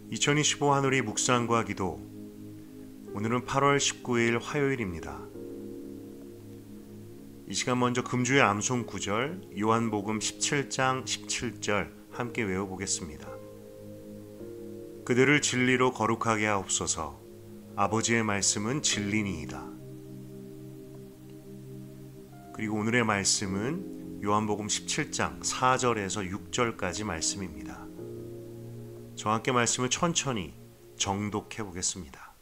2025 하늘이 묵상과 기도. 오늘은 8월 19일 화요일입니다. 이 시간 먼저 금주의 암송 구절 요한복음 17장 17절 함께 외워보겠습니다. 그들을 진리로 거룩하게 하옵소서. 아버지의 말씀은 진리니이다. 그리고 오늘의 말씀은 요한복음 17장 4절에서 6절까지 말씀입니다. 저와 함께 말씀을 천천히 정독해 보겠습니다.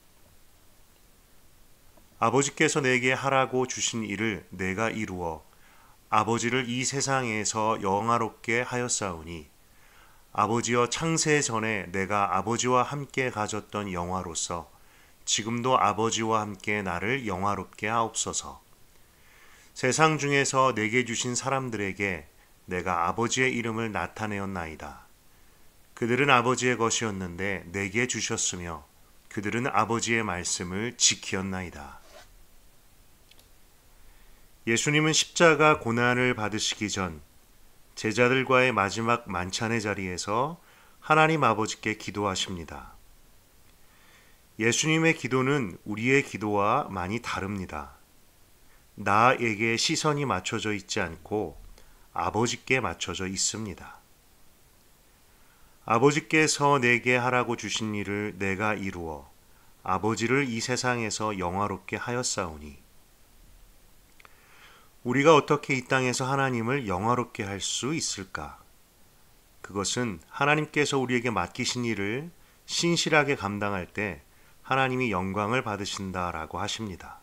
아버지께서 내게 하라고 주신 일을 내가 이루어 아버지를 이 세상에서 영화롭게 하였사오니 아버지여 창세 전에 내가 아버지와 함께 가졌던 영화로서 지금도 아버지와 함께 나를 영화롭게 하옵소서. 세상 중에서 내게 주신 사람들에게 내가 아버지의 이름을 나타내었나이다. 그들은 아버지의 것이었는데 내게 주셨으며 그들은 아버지의 말씀을 지키었나이다. 예수님은 십자가 고난을 받으시기 전 제자들과의 마지막 만찬의 자리에서 하나님 아버지께 기도하십니다. 예수님의 기도는 우리의 기도와 많이 다릅니다. 나에게 시선이 맞춰져 있지 않고 아버지께 맞춰져 있습니다. 아버지께서 내게 하라고 주신 일을 내가 이루어 아버지를 이 세상에서 영화롭게 하였사오니 우리가 어떻게 이 땅에서 하나님을 영화롭게 할 수 있을까? 그것은 하나님께서 우리에게 맡기신 일을 신실하게 감당할 때 하나님이 영광을 받으신다라고 하십니다.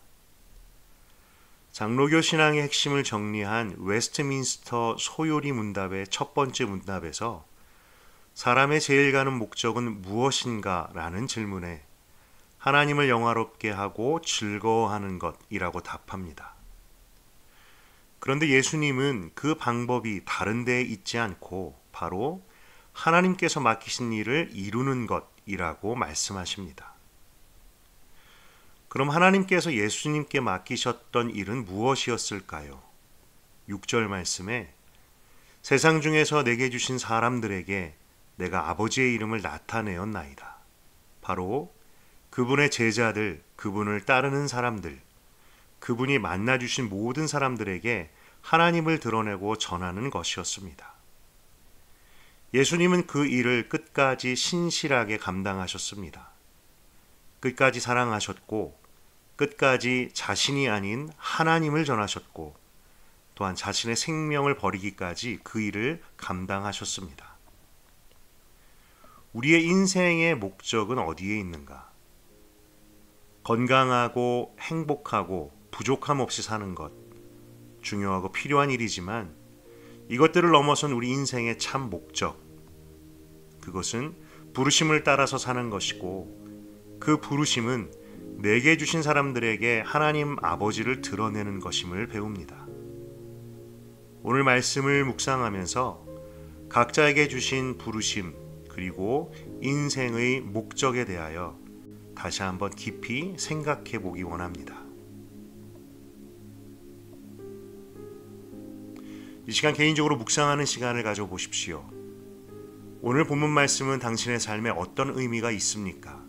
장로교 신앙의 핵심을 정리한 웨스트민스터 소요리 문답의 첫 번째 문답에서 사람의 제일 가는 목적은 무엇인가? 라는 질문에 하나님을 영화롭게 하고 즐거워하는 것이라고 답합니다. 그런데 예수님은 그 방법이 다른 데에 있지 않고 바로 하나님께서 맡기신 일을 이루는 것이라고 말씀하십니다. 그럼 하나님께서 예수님께 맡기셨던 일은 무엇이었을까요? 6절 말씀에 세상 중에서 내게 주신 사람들에게 내가 아버지의 이름을 나타내었나이다. 바로 그분의 제자들, 그분을 따르는 사람들, 그분이 만나주신 모든 사람들에게 하나님을 드러내고 전하는 것이었습니다. 예수님은 그 일을 끝까지 신실하게 감당하셨습니다. 끝까지 사랑하셨고 끝까지 자신이 아닌 하나님을 전하셨고 또한 자신의 생명을 버리기까지 그 일을 감당하셨습니다. 우리의 인생의 목적은 어디에 있는가? 건강하고 행복하고 부족함 없이 사는 것, 중요하고 필요한 일이지만 이것들을 넘어선 우리 인생의 참 목적, 그것은 부르심을 따라서 사는 것이고 그 부르심은 내게 주신 사람들에게 하나님 아버지를 드러내는 것임을 배웁니다. 오늘 말씀을 묵상하면서 각자에게 주신 부르심 그리고 인생의 목적에 대하여 다시 한번 깊이 생각해 보기 원합니다. 이 시간 개인적으로 묵상하는 시간을 가져보십시오. 오늘 본문 말씀은 당신의 삶에 어떤 의미가 있습니까?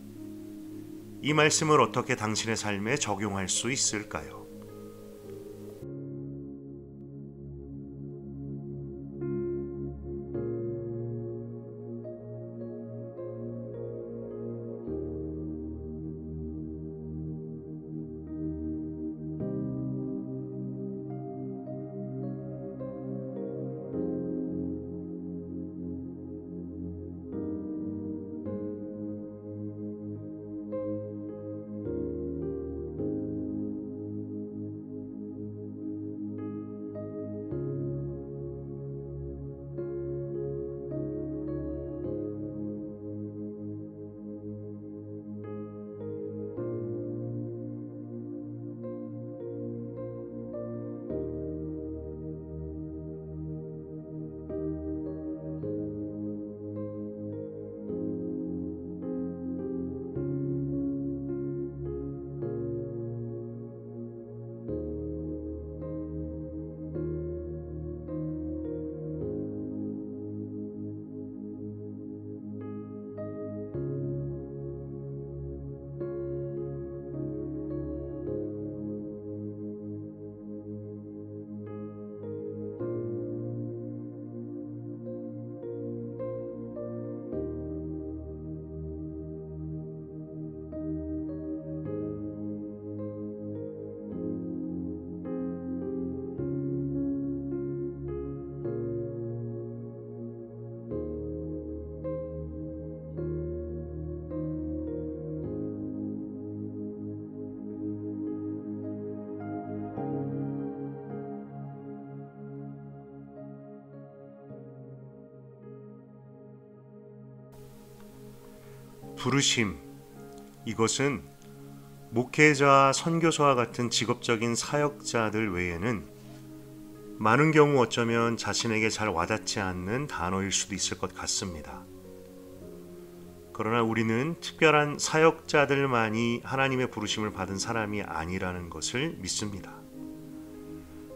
이 말씀을 어떻게 당신의 삶에 적용할 수 있을까요? 부르심, 이것은 목회자, 선교사와 같은 직업적인 사역자들 외에는 많은 경우 어쩌면 자신에게 잘 와닿지 않는 단어일 수도 있을 것 같습니다. 그러나 우리는 특별한 사역자들만이 하나님의 부르심을 받은 사람이 아니라는 것을 믿습니다.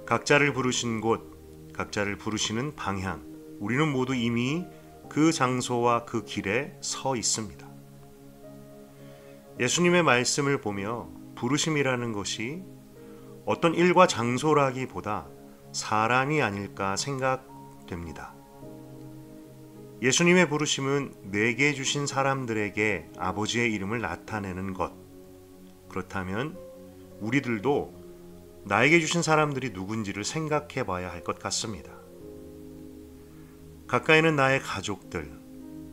각자를 부르신 곳, 각자를 부르시는 방향, 우리는 모두 이미 그 장소와 그 길에 서 있습니다. 예수님의 말씀을 보며 부르심이라는 것이 어떤 일과 장소라기보다 사람이 아닐까 생각됩니다. 예수님의 부르심은 내게 주신 사람들에게 아버지의 이름을 나타내는 것. 그렇다면 우리들도 나에게 주신 사람들이 누군지를 생각해 봐야 할 것 같습니다. 가까이는 나의 가족들,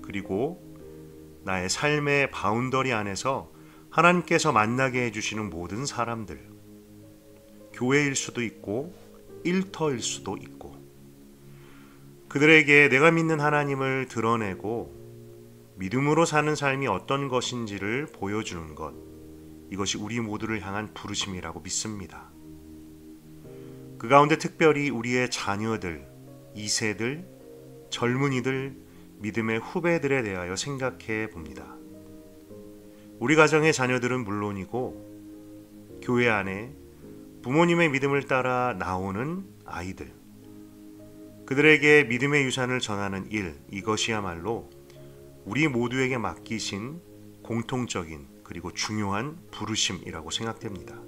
그리고 나의 삶의 바운더리 안에서 하나님께서 만나게 해주시는 모든 사람들, 교회일 수도 있고 일터일 수도 있고, 그들에게 내가 믿는 하나님을 드러내고 믿음으로 사는 삶이 어떤 것인지를 보여주는 것, 이것이 우리 모두를 향한 부르심이라고 믿습니다. 그 가운데 특별히 우리의 자녀들, 2세들, 젊은이들, 믿음의 후배들에 대하여 생각해 봅니다. 우리 가정의 자녀들은 물론이고 교회 안에 부모님의 믿음을 따라 나오는 아이들, 그들에게 믿음의 유산을 전하는 일, 이것이야말로 우리 모두에게 맡기신 공통적인 그리고 중요한 부르심이라고 생각됩니다.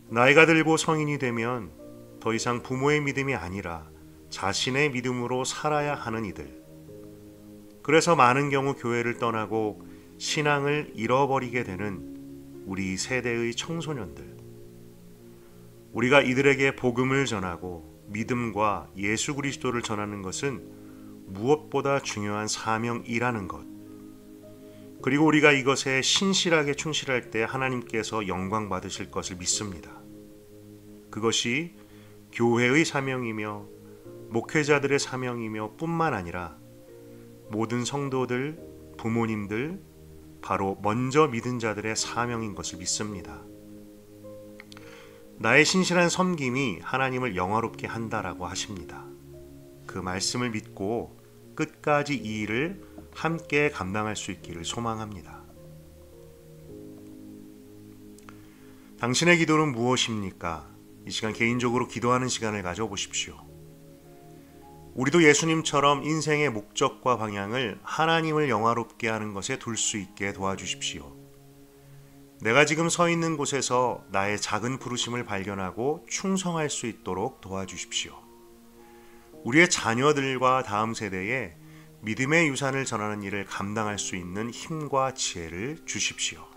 나이가 들고 성인이 되면 더 이상 부모의 믿음이 아니라 자신의 믿음으로 살아야 하는 이들, 그래서 많은 경우 교회를 떠나고 신앙을 잃어버리게 되는 우리 세대의 청소년들, 우리가 이들에게 복음을 전하고 믿음과 예수 그리스도를 전하는 것은 무엇보다 중요한 사명이라는 것, 그리고 우리가 이것에 신실하게 충실할 때 하나님께서 영광 받으실 것을 믿습니다. 그것이 교회의 사명이며 목회자들의 사명이며 뿐만 아니라 모든 성도들, 부모님들, 바로 먼저 믿은 자들의 사명인 것을 믿습니다. 나의 신실한 섬김이 하나님을 영화롭게 한다라고 하십니다. 그 말씀을 믿고 끝까지 이 일을 함께 감당할 수 있기를 소망합니다. 당신의 기도는 무엇입니까? 이 시간 개인적으로 기도하는 시간을 가져보십시오. 우리도 예수님처럼 인생의 목적과 방향을 하나님을 영화롭게 하는 것에 둘 수 있게 도와주십시오. 내가 지금 서 있는 곳에서 나의 작은 부르심을 발견하고 충성할 수 있도록 도와주십시오. 우리의 자녀들과 다음 세대에 믿음의 유산을 전하는 일을 감당할 수 있는 힘과 지혜를 주십시오.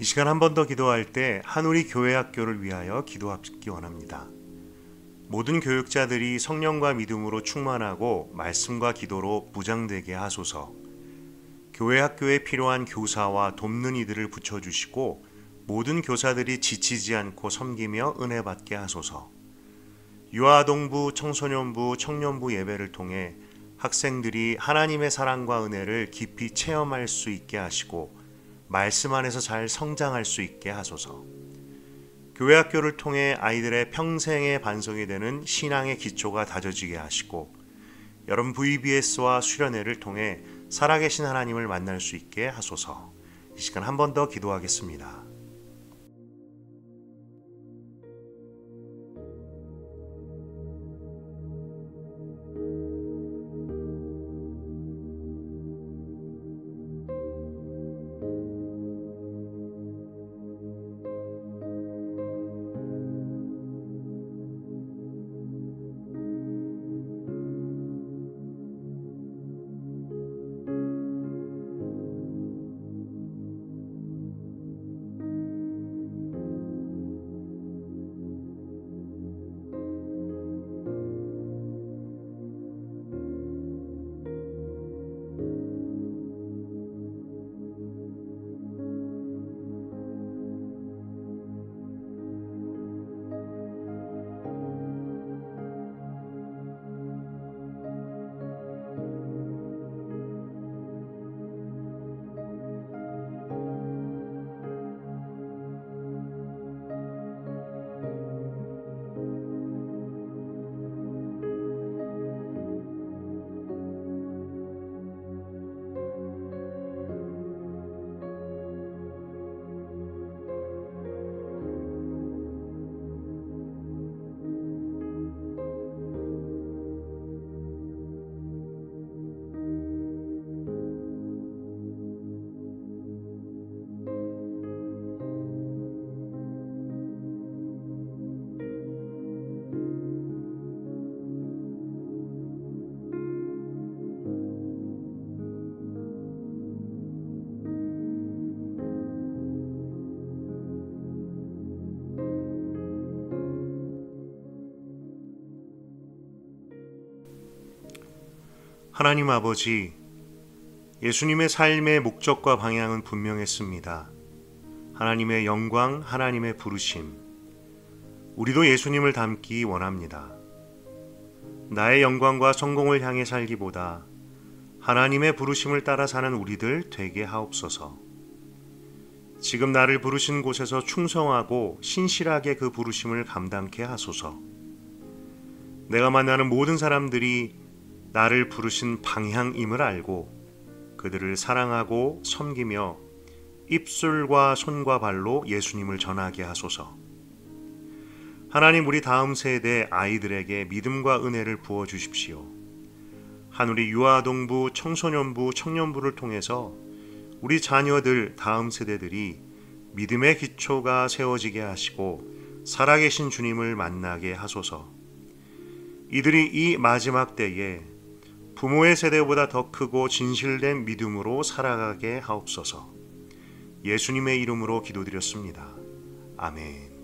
시간 한 번 더 기도할 때 한우리 교회학교를 위하여 기도하기 원합니다. 모든 교육자들이 성령과 믿음으로 충만하고 말씀과 기도로 무장되게 하소서. 교회학교에 필요한 교사와 돕는 이들을 붙여주시고 모든 교사들이 지치지 않고 섬기며 은혜 받게 하소서. 유아동부, 청소년부, 청년부 예배를 통해 학생들이 하나님의 사랑과 은혜를 깊이 체험할 수 있게 하시고 말씀 안에서 잘 성장할 수 있게 하소서. 교회학교를 통해 아이들의 평생의 반성이 되는 신앙의 기초가 다져지게 하시고 여름 VBS와 수련회를 통해 살아계신 하나님을 만날 수 있게 하소서. 이 시간 한 번 더 기도하겠습니다. 하나님 아버지, 예수님의 삶의 목적과 방향은 분명했습니다. 하나님의 영광, 하나님의 부르심. 우리도 예수님을 닮기 원합니다. 나의 영광과 성공을 향해 살기보다 하나님의 부르심을 따라 사는 우리들 되게 하옵소서. 지금 나를 부르신 곳에서 충성하고 신실하게 그 부르심을 감당케 하소서. 내가 만나는 모든 사람들이 나를 부르신 방향임을 알고 그들을 사랑하고 섬기며 입술과 손과 발로 예수님을 전하게 하소서. 하나님, 우리 다음 세대 아이들에게 믿음과 은혜를 부어주십시오. 한우리 유아동부, 청소년부, 청년부를 통해서 우리 자녀들, 다음 세대들이 믿음의 기초가 세워지게 하시고 살아계신 주님을 만나게 하소서. 이들이 이 마지막 때에 부모의 세대보다 더 크고 진실된 믿음으로 살아가게 하옵소서. 예수님의 이름으로 기도드렸습니다. 아멘.